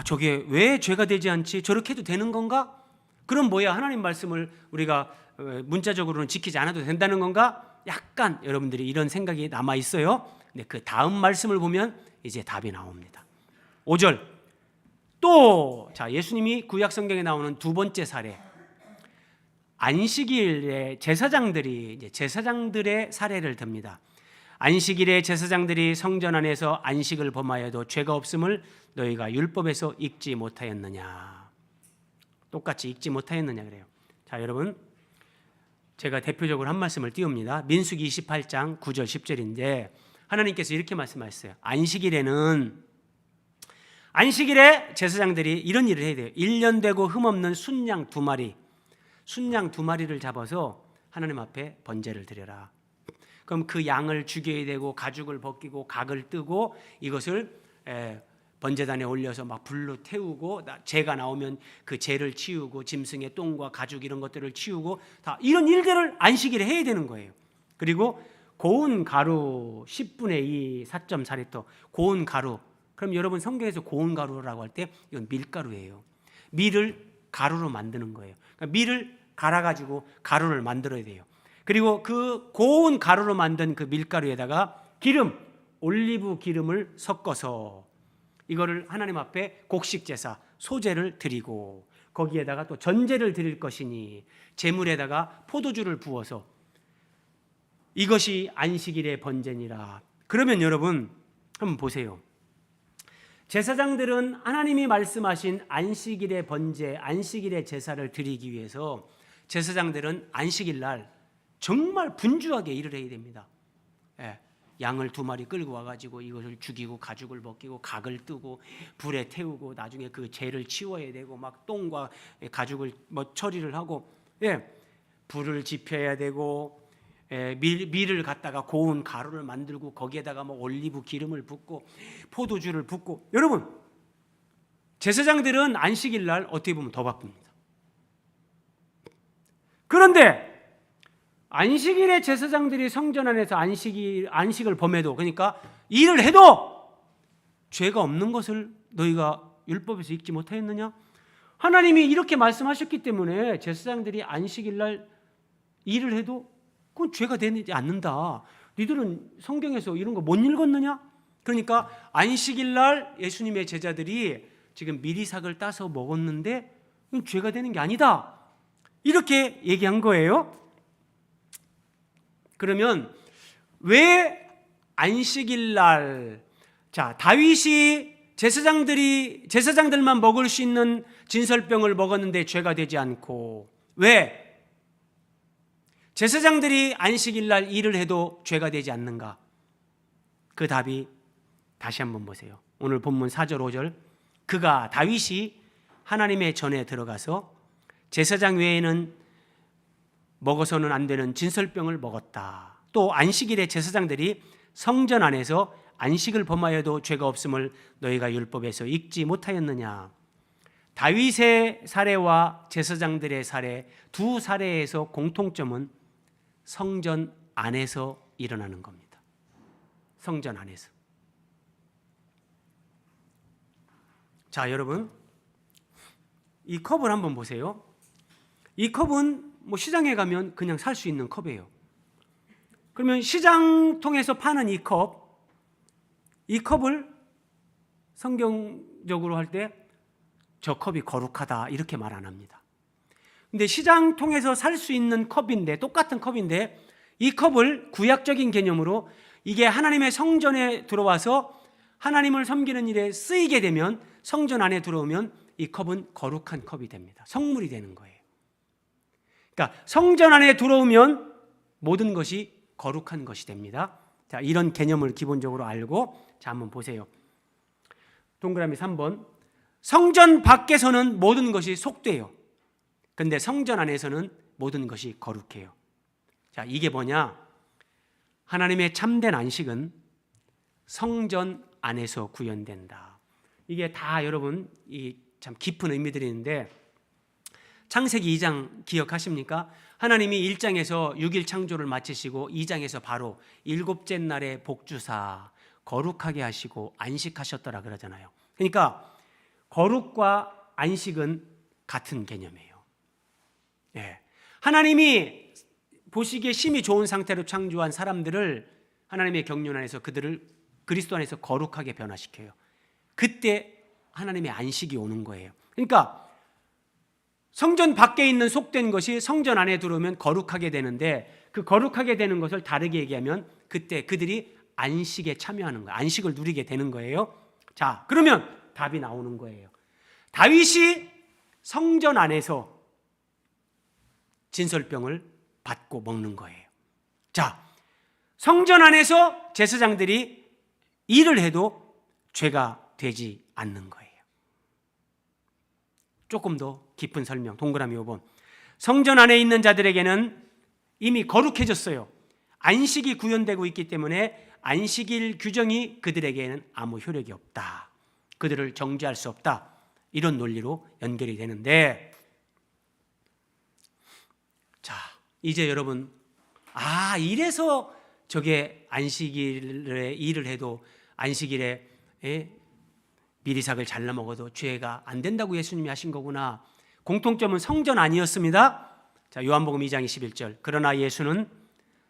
저게 왜 죄가 되지 않지? 저렇게 해도 되는 건가? 그럼 뭐야? 하나님 말씀을 우리가 문자적으로는 지키지 않아도 된다는 건가? 약간 여러분들이 이런 생각이 남아 있어요. 근데 그 다음 말씀을 보면 이제 답이 나옵니다. 5절. 또, 자, 예수님이 구약 성경에 나오는 두 번째 사례. 안식일에 제사장들의 사례를 듭니다. 안식일에 제사장들이 성전 안에서 안식을 범하여도 죄가 없음을 너희가 율법에서 읽지 못하였느냐. 똑같이 읽지 못하였느냐 그래요. 자, 여러분, 제가 대표적으로 한 말씀을 띄웁니다. 민수기 28장 9절 10절인데 하나님께서 이렇게 말씀하셨어요. 안식일에 제사장들이 이런 일을 해야 돼요. 1년 되고 흠없는 순양 2마리, 순양 2마리를 잡아서 하나님 앞에 번제를 드려라. 그럼 그 양을 죽여야 되고 가죽을 벗기고 각을 뜨고 이것을 번제단에 올려서 막 불로 태우고, 재가 나오면 그 재를 치우고 짐승의 똥과 가죽 이런 것들을 치우고, 다 이런 일들을 안식일에 해야 되는 거예요. 그리고 고운 가루 10분의 2 4.4리터 고운 가루. 그럼 여러분 성경에서 고운 가루라고 할 때 이건 밀가루예요. 밀을 가루로 만드는 거예요. 그러니까 밀을 갈아가지고 가루를 만들어야 돼요. 그리고 그 고운 가루로 만든 그 밀가루에다가 기름, 올리브 기름을 섞어서 이거를 하나님 앞에 곡식 제사, 소제를 드리고 거기에다가 또 전제를 드릴 것이니 제물에다가 포도주를 부어서 이것이 안식일의 번제니라. 그러면 여러분 한번 보세요. 제사장들은 하나님이 말씀하신 안식일의 번제, 안식일의 제사를 드리기 위해서 제사장들은 안식일 날 정말 분주하게 일을 해야 됩니다. 양을 2마리 끌고 와가지고 이것을 죽이고 가죽을 벗기고 각을 뜨고 불에 태우고 나중에 그 재를 치워야 되고 막 똥과 가죽을 처리를 하고, 불을 지펴야 되고, 밀을 갖다가 고운 가루를 만들고 거기에다가 올리브 기름을 붓고 포도주를 붓고. 여러분, 제사장들은 안식일 날 어떻게 보면 더 바쁩니다. 그런데 안식일에 제사장들이 성전 안에서 안식을 범해도, 그러니까 일을 해도 죄가 없는 것을 너희가 율법에서 읽지 못하였느냐? 하나님이 이렇게 말씀하셨기 때문에 제사장들이 안식일 날 일을 해도 그건 죄가 되지 않는다. 너희들은 성경에서 이런 거 못 읽었느냐? 그러니까 안식일 날 예수님의 제자들이 지금 미리삭을 따서 먹었는데 이건 죄가 되는 게 아니다. 이렇게 얘기한 거예요. 그러면 왜 안식일 날, 자, 다윗이 제사장들만 먹을 수 있는 진설병을 먹었는데 죄가 되지 않고, 왜 제사장들이 안식일 날 일을 해도 죄가 되지 않는가? 그 답이 다시 한번 보세요. 오늘 본문 4절 5절. 그가 다윗이 하나님의 전에 들어가서 제사장 외에는 먹어서는 안 되는 진설병을 먹었다. 또 안식일에 제사장들이 성전 안에서 안식을 범하여도 죄가 없음을 너희가 율법에서 읽지 못하였느냐? 다윗의 사례와 제사장들의 사례, 두 사례에서 공통점은 성전 안에서 일어나는 겁니다. 성전 안에서. 자, 여러분, 이 컵을 한번 보세요. 이 컵은 뭐 시장에 가면 그냥 살 수 있는 컵이에요. 그러면 시장통에서 파는 이 컵을 성경적으로 할 때 저 컵이 거룩하다 이렇게 말 안 합니다. 근데 시장통에서 살 수 있는 컵인데, 똑같은 컵인데 이 컵을 구약적인 개념으로 이게 하나님의 성전에 들어와서 하나님을 섬기는 일에 쓰이게 되면, 성전 안에 들어오면 이 컵은 거룩한 컵이 됩니다. 성물이 되는 거예요. 그러니까 성전 안에 들어오면 모든 것이 거룩한 것이 됩니다. 자, 이런 개념을 기본적으로 알고, 자, 한번 보세요. 동그라미 3번. 성전 밖에서는 모든 것이 속돼요. 근데 성전 안에서는 모든 것이 거룩해요. 자, 이게 뭐냐? 하나님의 참된 안식은 성전 안에서 구현된다. 이게 다 여러분 이 참 깊은 의미들이 있는데, 창세기 2장 기억하십니까? 하나님이 1장에서 6일 창조를 마치시고 2장에서 바로 일곱째 날에 복주사 거룩하게 하시고 안식하셨더라 그러잖아요. 그러니까 거룩과 안식은 같은 개념이에요. 예. 하나님이 보시기에 심히 좋은 상태로 창조한 사람들을 하나님의 경륜 안에서 그들을 그리스도 안에서 거룩하게 변화시켜요. 그때 하나님의 안식이 오는 거예요. 그러니까 성전 밖에 있는 속된 것이 성전 안에 들어오면 거룩하게 되는데, 그 거룩하게 되는 것을 다르게 얘기하면 그때 그들이 안식에 참여하는 거예요. 안식을 누리게 되는 거예요. 자, 그러면 답이 나오는 거예요. 다윗이 성전 안에서 진설병을 받고 먹는 거예요. 자, 성전 안에서 제사장들이 일을 해도 죄가 되지 않는 거예요. 조금 더 깊은 설명, 동그라미 5번. 성전 안에 있는 자들에게는 이미 거룩해졌어요. 안식이 구현되고 있기 때문에 안식일 규정이 그들에게는 아무 효력이 없다. 그들을 정죄할 수 없다. 이런 논리로 연결이 되는데, 자, 이제 여러분, 이래서 저게 안식일에 일을 해도 안식일에 미리삭을 잘라 먹어도 죄가 안 된다고 예수님이 하신 거구나. 공통점은 성전 아니었습니다. 자, 요한복음 2장 21절. 그러나 예수는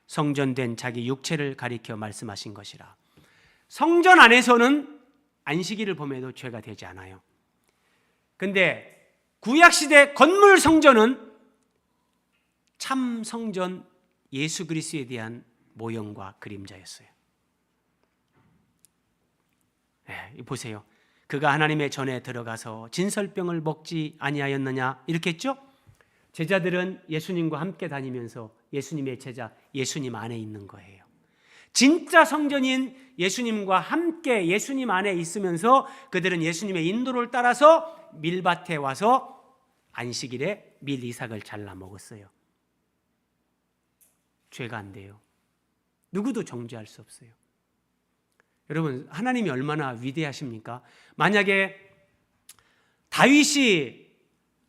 성전된 자기 육체를 가리켜 말씀하신 것이라. 성전 안에서는 안식일을 범해도 죄가 되지 않아요. 근데 구약시대 건물 성전은 참 성전 예수 그리스도에 대한 모형과 그림자였어요. 보세요. 그가 하나님의 전에 들어가서 진설병을 먹지 아니하였느냐 이렇게 했죠. 제자들은 예수님과 함께 다니면서 예수님의 제자, 예수님 안에 있는 거예요. 진짜 성전인 예수님과 함께 예수님 안에 있으면서 그들은 예수님의 인도를 따라서 밀밭에 와서 안식일에 밀 이삭을 잘라 먹었어요. 죄가 안 돼요. 누구도 정죄할 수 없어요. 여러분, 하나님이 얼마나 위대하십니까? 만약에 다윗이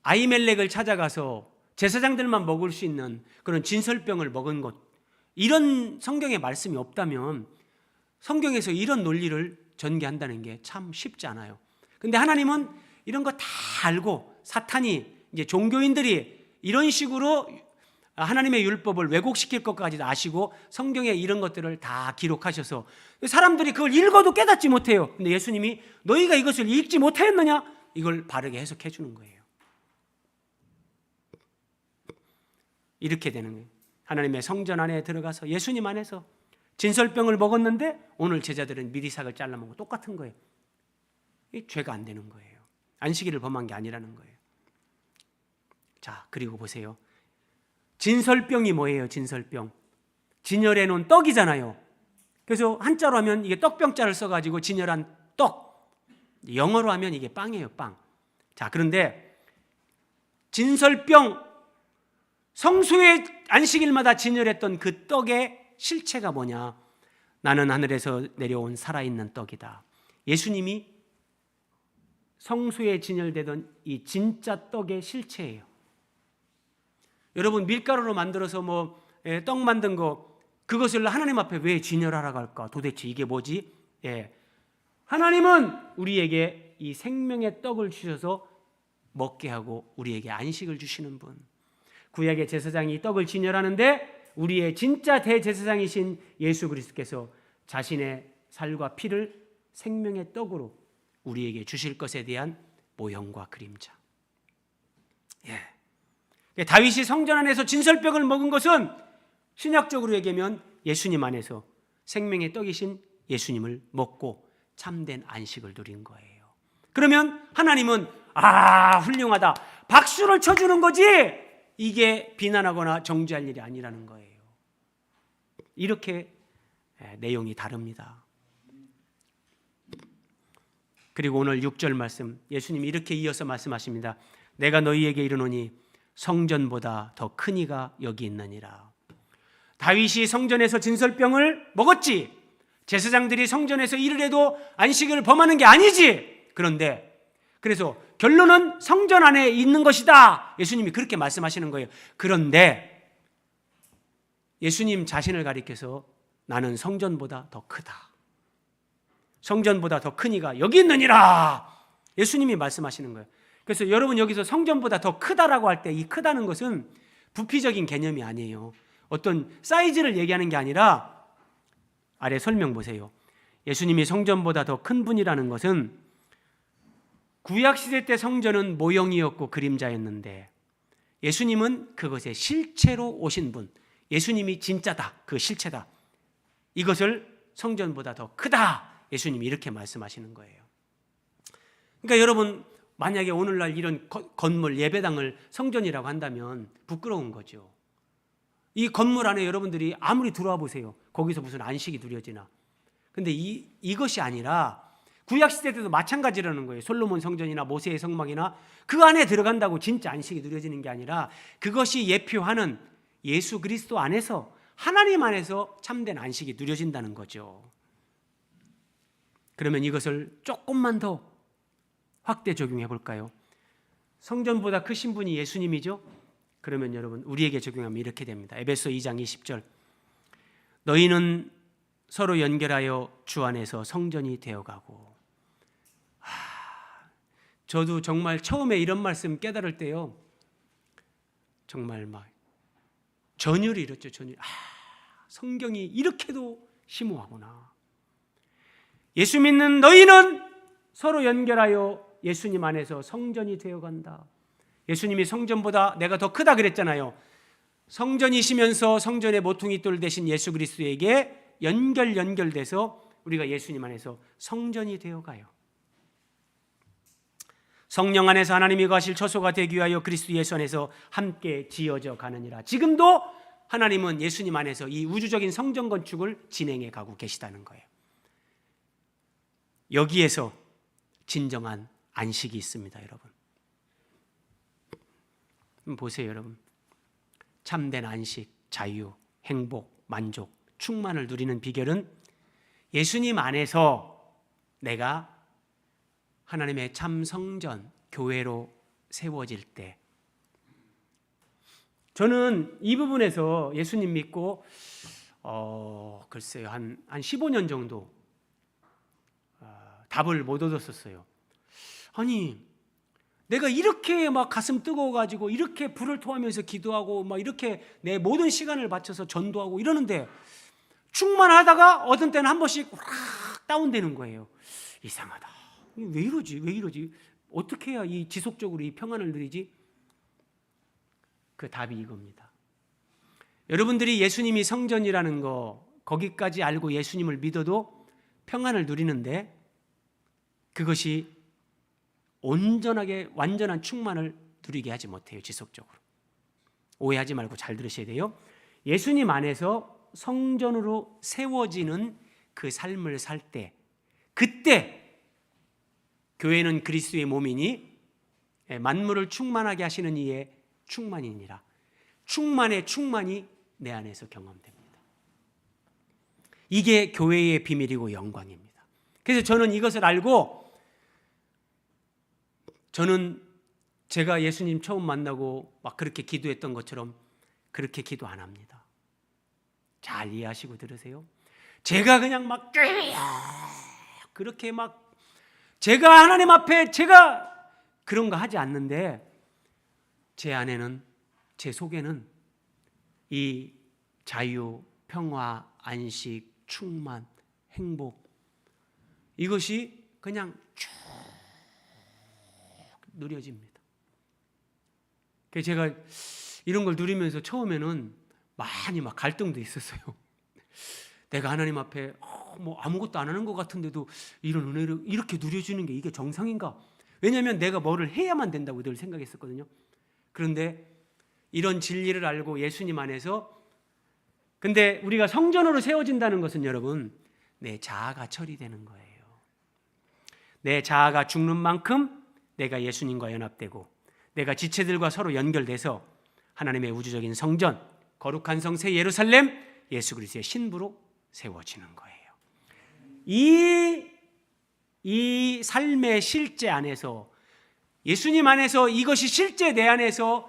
아히멜렉을 찾아가서 제사장들만 먹을 수 있는 그런 진설병을 먹은 것, 이런 성경의 말씀이 없다면 성경에서 이런 논리를 전개한다는 게 참 쉽지 않아요. 근데 하나님은 이런 거 다 알고, 사탄이 이제 종교인들이 이런 식으로 하나님의 율법을 왜곡시킬 것까지도 아시고 성경에 이런 것들을 다 기록하셔서 사람들이 그걸 읽어도 깨닫지 못해요. 근데 예수님이 너희가 이것을 읽지 못하였느냐? 이걸 바르게 해석해 주는 거예요. 이렇게 되는 거예요. 하나님의 성전 안에 들어가서 예수님 안에서 진설병을 먹었는데 오늘 제자들은 미리삭을 잘라 먹고 똑같은 거예요. 이 죄가 안 되는 거예요. 안식일을 범한 게 아니라는 거예요. 자, 그리고 보세요. 진설병이 뭐예요? 진설병. 진열해 놓은 떡이잖아요. 그래서 한자로 하면 이게 떡병자를 써가지고 진열한 떡. 영어로 하면 이게 빵이에요, 빵. 자, 그런데 진설병, 성수의 안식일마다 진열했던 그 떡의 실체가 뭐냐? 나는 하늘에서 내려온 살아있는 떡이다. 예수님이 성수에 진열되던 이 진짜 떡의 실체예요. 여러분, 밀가루로 만들어서 떡 만든 거, 그것을 하나님 앞에 왜 진열하라고 할까? 도대체 이게 뭐지? 하나님은 우리에게 이 생명의 떡을 주셔서 먹게 하고 우리에게 안식을 주시는 분. 구약의 제사장이 이 떡을 진열하는데 우리의 진짜 대제사장이신 예수 그리스도께서 자신의 살과 피를 생명의 떡으로 우리에게 주실 것에 대한 모형과 그림자. 다윗이 성전 안에서 진설병을 먹은 것은 신약적으로 얘기하면 예수님 안에서 생명의 떡이신 예수님을 먹고 참된 안식을 누린 거예요. 그러면 하나님은 훌륭하다, 박수를 쳐주는 거지, 이게 비난하거나 정죄할 일이 아니라는 거예요. 이렇게 내용이 다릅니다. 그리고 오늘 6절 말씀, 예수님이 이렇게 이어서 말씀하십니다. 내가 너희에게 이르노니 성전보다 더 큰 이가 여기 있느니라. 다윗이 성전에서 진설병을 먹었지, 제사장들이 성전에서 일을 해도 안식을 범하는 게 아니지. 그래서 결론은 성전 안에 있는 것이다. 예수님이 그렇게 말씀하시는 거예요. 그런데 예수님 자신을 가리켜서 나는 성전보다 더 크다, 성전보다 더 큰 이가 여기 있느니라, 예수님이 말씀하시는 거예요. 그래서 여러분, 여기서 성전보다 더 크다라고 할 때 이 크다는 것은 부피적인 개념이 아니에요. 어떤 사이즈를 얘기하는 게 아니라, 아래 설명 보세요. 예수님이 성전보다 더 큰 분이라는 것은 구약시대 때 성전은 모형이었고 그림자였는데 예수님은 그것의 실체로 오신 분, 예수님이 진짜다, 그 실체다, 이것을 성전보다 더 크다, 예수님이 이렇게 말씀하시는 거예요. 그러니까 여러분, 만약에 오늘날 이런 건물, 예배당을 성전이라고 한다면 부끄러운 거죠. 이 건물 안에 여러분들이 아무리 들어와 보세요. 거기서 무슨 안식이 누려지나. 근데 이것이 아니라 구약시대 때도 마찬가지라는 거예요. 솔로몬 성전이나 모세의 성막이나 그 안에 들어간다고 진짜 안식이 누려지는 게 아니라 그것이 예표하는 예수 그리스도 안에서, 하나님 안에서 참된 안식이 누려진다는 거죠. 그러면 이것을 조금만 더 확대 적용해 볼까요? 성전보다 크신 분이 예수님이죠? 그러면 여러분, 우리에게 적용하면 이렇게 됩니다. 에베소 2장 20절. 너희는 서로 연결하여 주 안에서 성전이 되어가고. 저도 정말 처음에 이런 말씀 깨달을 때요, 정말 막 전율이 이렇죠. 전율. 성경이 이렇게도 심오하구나. 예수 믿는 너희는 서로 연결하여 예수님 안에서 성전이 되어간다. 예수님이 성전보다 내가 더 크다 그랬잖아요. 성전이시면서 성전의 모퉁이 돌 되신 예수 그리스도에게 연결돼서 우리가 예수님 안에서 성전이 되어가요. 성령 안에서 하나님이 거하실 처소가 되기 위하여 그리스도 예수 안에서 함께 지어져 가느니라. 지금도 하나님은 예수님 안에서 이 우주적인 성전 건축을 진행해 가고 계시다는 거예요. 여기에서 진정한 안식이 있습니다, 여러분. 보세요, 여러분. 참된 안식, 자유, 행복, 만족, 충만을 누리는 비결은 예수님 안에서 내가 하나님의 참 성전, 교회로 세워질 때 저는 이 부분에서 예수님 믿고 글쎄요 한 15년 정도 답을 못 얻었었어요. 아니 내가 이렇게 막 가슴 뜨거워가지고 이렇게 불을 토하면서 기도하고 막 이렇게 내 모든 시간을 바쳐서 전도하고 이러는데 충만하다가 어떤 때는 한 번씩 확 다운되는 거예요. 이상하다. 왜 이러지? 어떻게 해야 이 지속적으로 이 평안을 누리지? 그 답이 이겁니다. 여러분들이 예수님이 성전이라는 거 거기까지 알고 예수님을 믿어도 평안을 누리는데 그것이 온전하게 완전한 충만을 누리게 하지 못해요. 지속적으로. 오해하지 말고 잘 들으셔야 돼요. 예수님 안에서 성전으로 세워지는 그 삶을 살 때 그때 교회는 그리스도의 몸이니 만물을 충만하게 하시는 이의 충만이니라. 충만의 충만이 내 안에서 경험됩니다. 이게 교회의 비밀이고 영광입니다. 그래서 저는 이것을 알고 저는 제가 예수님 처음 만나고 막 그렇게 기도했던 것처럼 그렇게 기도 안 합니다. 잘 이해하시고 들으세요. 제가 그냥 막 그렇게 막 제가 하나님 앞에 제가 그런 거 하지 않는데 제 안에는 제 속에는 이 자유, 평화, 안식, 충만, 행복 이것이 그냥 쭉 누려집니다. 그래서 제가 이런 걸 누리면서 처음에는 많이 막 갈등도 있었어요. 내가 하나님 앞에 뭐 아무것도 안 하는 것 같은데도 이런 은혜를 이렇게 누려주는 게 이게 정상인가? 왜냐하면 내가 뭐를 해야만 된다고 늘 생각했었거든요. 그런데 이런 진리를 알고 예수님 안에서 근데 우리가 성전으로 세워진다는 것은 여러분 내 자아가 처리되는 거예요. 내 자아가 죽는 만큼 내가 예수님과 연합되고 내가 지체들과 서로 연결돼서 하나님의 우주적인 성전 거룩한 성 새 예루살렘 예수 그리스도의 신부로 세워지는 거예요. 이 삶의 실제 안에서 예수님 안에서 이것이 실제 내 안에서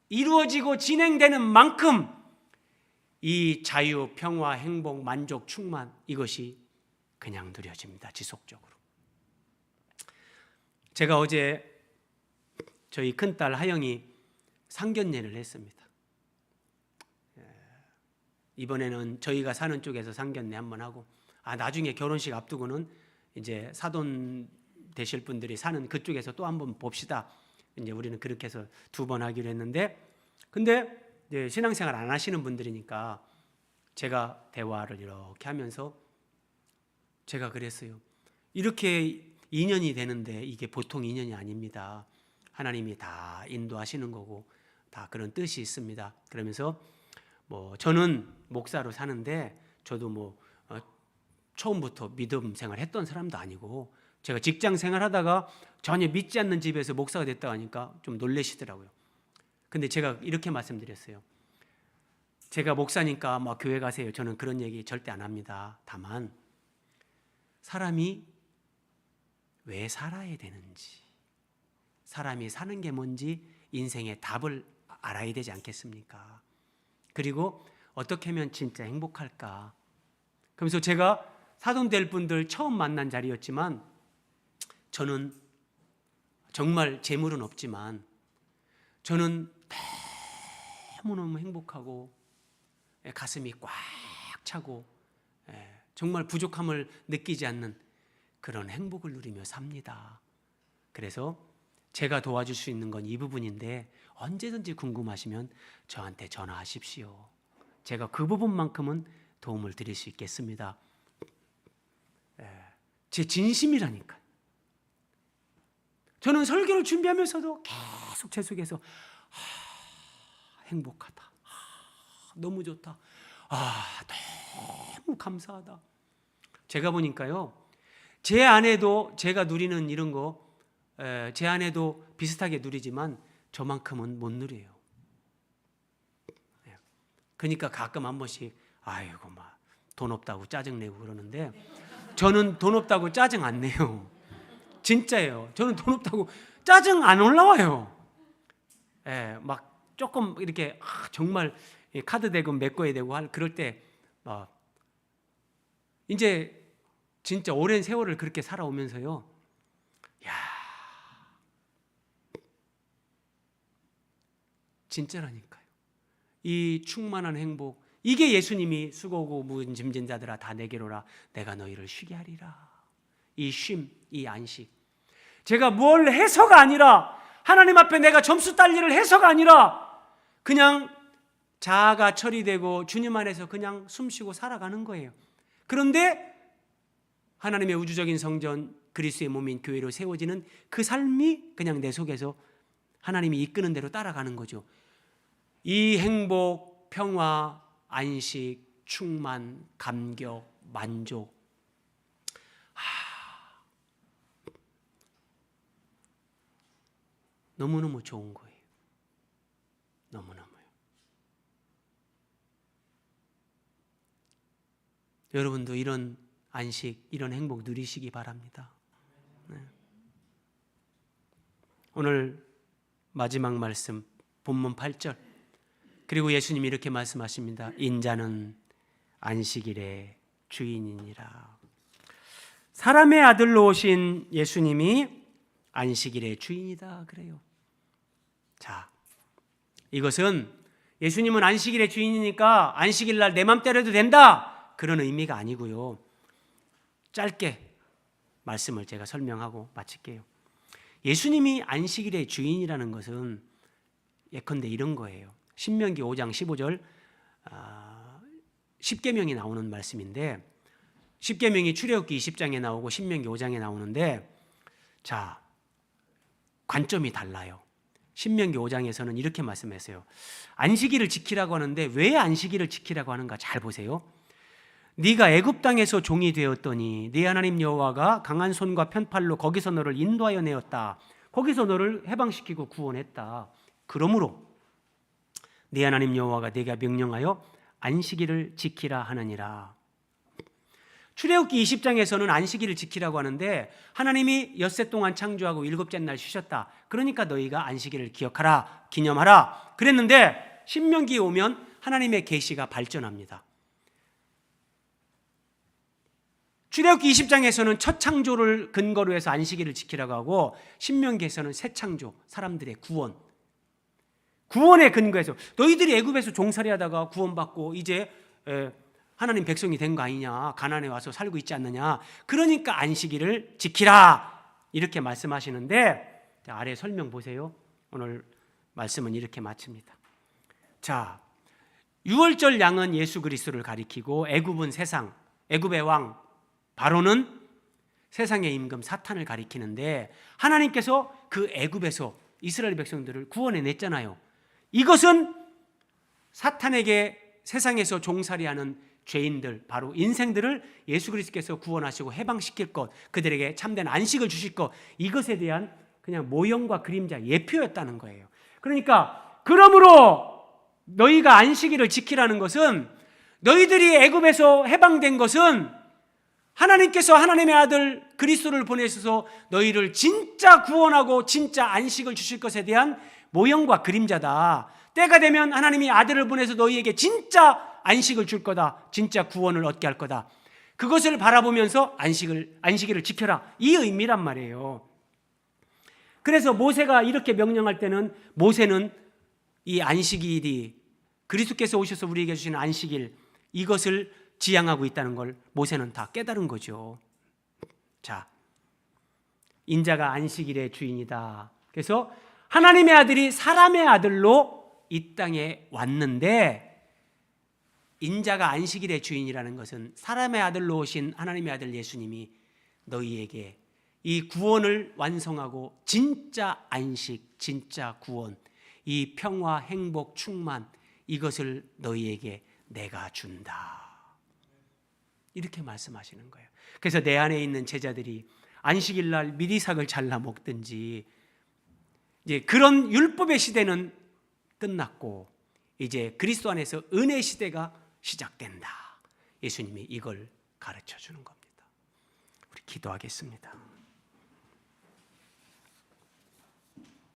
이루어지고 진행되는 만큼 이 자유, 평화, 행복, 만족, 충만 이것이 그냥 누려집니다. 지속적으로. 제가 어제 저희 큰딸 하영이 상견례를 했습니다. 이번에는 저희가 사는 쪽에서 상견례 한번 하고 나중에 결혼식 앞두고는 이제 사돈 되실 분들이 사는 그쪽에서 또 한번 봅시다. 이제 우리는 그렇게 해서 2번 하기로 했는데 근데 이제 신앙생활 안 하시는 분들이니까 제가 대화를 이렇게 하면서 제가 그랬어요. 이렇게 인연이 되는데 이게 보통 인연이 아닙니다. 하나님이 다 인도하시는 거고 다 그런 뜻이 있습니다. 그러면서 뭐 저는 목사로 사는데 저도 뭐 처음부터 믿음 생활 했던 사람도 아니고 제가 직장 생활하다가 전혀 믿지 않는 집에서 목사가 됐다고 하니까 좀 놀라시더라고요. 근데 제가 이렇게 말씀드렸어요. 제가 목사니까 뭐 교회 가세요. 저는 그런 얘기 절대 안 합니다. 다만 사람이 왜 살아야 되는지 사람이 사는 게 뭔지 인생의 답을 알아야 되지 않겠습니까? 그리고 어떻게 하면 진짜 행복할까? 그러면서 제가 사돈 될 분들 처음 만난 자리였지만 저는 정말 재물은 없지만 저는 너무너무 행복하고 가슴이 꽉 차고 정말 부족함을 느끼지 않는 그런 행복을 누리며 삽니다. 그래서 제가 도와줄 수 있는 건 이 부분인데 언제든지 궁금하시면 저한테 전화하십시오. 제가 그 부분만큼은 도움을 드릴 수 있겠습니다. 제 진심이라니까요. 저는 설교를 준비하면서도 계속 제 속에서 행복하다. 너무 좋다. 너무 감사하다. 제가 보니까요. 제 안에도 제가 누리는 이런 거 제 안에도 비슷하게 누리지만 저만큼은 못 누려요. 그러니까 가끔 한 번씩 아이고 막 돈 없다고 짜증내고 그러는데 저는 돈 없다고 짜증 안 내요. 진짜예요. 저는 돈 없다고 짜증 안 올라와요. 막 조금 이렇게 정말 카드 대금 메꿔야 되고 그럴 때 이제 진짜 오랜 세월을 그렇게 살아오면서요, 야, 진짜라니까요. 이 충만한 행복, 이게 예수님이 수고하고 무거운 짐진 자들아 다 내게로라 내가 너희를 쉬게 하리라. 이 쉼, 이 안식, 제가 뭘 해서가 아니라, 하나님 앞에 내가 점수 딸 일을 해서가 아니라 그냥 자아가 처리되고 주님 안에서 그냥 숨쉬고 살아가는 거예요. 그런데 하나님의 우주적인 성전 그리스도의 몸인 교회로 세워지는 그 삶이 그냥 내 속에서 하나님이 이끄는 대로 따라가는 거죠. 이 행복, 평화, 안식, 충만, 감격, 만족, 너무너무 좋은 거예요. 너무너무요. 여러분도 이런 안식, 이런 행복 누리시기 바랍니다. 네. 오늘 마지막 말씀 본문 8절, 그리고 예수님이 이렇게 말씀하십니다. 인자는 안식일의 주인이니라. 사람의 아들로 오신 예수님이 안식일의 주인이다 그래요. 자, 이것은 예수님은 안식일의 주인이니까 안식일 날 내 맘대로 해도 된다, 그런 의미가 아니고요. 짧게 말씀을 제가 설명하고 마칠게요. 예수님이 안식일의 주인이라는 것은 예컨대 이런 거예요. 신명기 5장 15절 10계명이 나오는 말씀인데, 10계명이 출애굽기 20장에 나오고 신명기 5장에 나오는데, 자, 관점이 달라요. 신명기 5장에서는 이렇게 말씀했어요. 안식일을 지키라고 하는데 왜 안식일을 지키라고 하는가 잘 보세요. 네가 애굽 땅에서 종이 되었더니 네 하나님 여호와가 강한 손과 편팔로 거기서 너를 인도하여 내었다. 거기서 너를 해방시키고 구원했다. 그러므로 네 하나님 여호와가 네가 명령하여 안식일을 지키라 하느니라. 출애굽기 20장에서는 안식일을 지키라고 하는데 하나님이 엿새 동안 창조하고 일곱째 날 쉬셨다. 그러니까 너희가 안식일을 기억하라, 기념하라 그랬는데, 신명기에 오면 하나님의 계시가 발전합니다. 출애굽기 20장에서는 첫 창조를 근거로 해서 안식일을 지키라고 하고, 신명기에서는 새 창조, 사람들의 구원의 근거에서 너희들이 애굽에서 종살이하다가 구원받고 이제 하나님 백성이 된 거 아니냐, 가나안에 와서 살고 있지 않느냐, 그러니까 안식일을 지키라 이렇게 말씀하시는데, 아래 설명 보세요. 오늘 말씀은 이렇게 마칩니다. 자, 유월절 양은 예수 그리스도를 가리키고 애굽은 세상, 애굽의 왕 바로는 세상의 임금 사탄을 가리키는데, 하나님께서 그 애굽에서 이스라엘 백성들을 구원해 냈잖아요. 이것은 사탄에게 세상에서 종살이하는 죄인들, 바로 인생들을 예수 그리스도께서 구원하시고 해방시킬 것, 그들에게 참된 안식을 주실 것, 이것에 대한 그냥 모형과 그림자, 예표였다는 거예요. 그러니까 그러므로 너희가 안식일을 지키라는 것은, 너희들이 애굽에서 해방된 것은 하나님께서 하나님의 아들 그리스도를 보내셔서 너희를 진짜 구원하고 진짜 안식을 주실 것에 대한 모형과 그림자다. 때가 되면 하나님이 아들을 보내서 너희에게 진짜 안식을 줄 거다, 진짜 구원을 얻게 할 거다. 그것을 바라보면서 안식일을 지켜라, 이 의미란 말이에요. 그래서 모세가 이렇게 명령할 때는, 모세는 이 안식일이 그리스도께서 오셔서 우리에게 주시는 안식일, 이것을 지향하고 있다는 걸 모세는 다 깨달은 거죠. 자, 인자가 안식일의 주인이다. 그래서 하나님의 아들이 사람의 아들로 이 땅에 왔는데, 인자가 안식일의 주인이라는 것은 사람의 아들로 오신 하나님의 아들 예수님이 너희에게 이 구원을 완성하고 진짜 안식, 진짜 구원, 이 평화, 행복, 충만, 이것을 너희에게 내가 준다, 이렇게 말씀하시는 거예요. 그래서 내 안에 있는 제자들이 안식일 날 미리삭을 잘라 먹든지, 이제 그런 율법의 시대는 끝났고 이제 그리스도 안에서 은혜 시대가 시작된다. 예수님이 이걸 가르쳐 주는 겁니다. 우리 기도하겠습니다.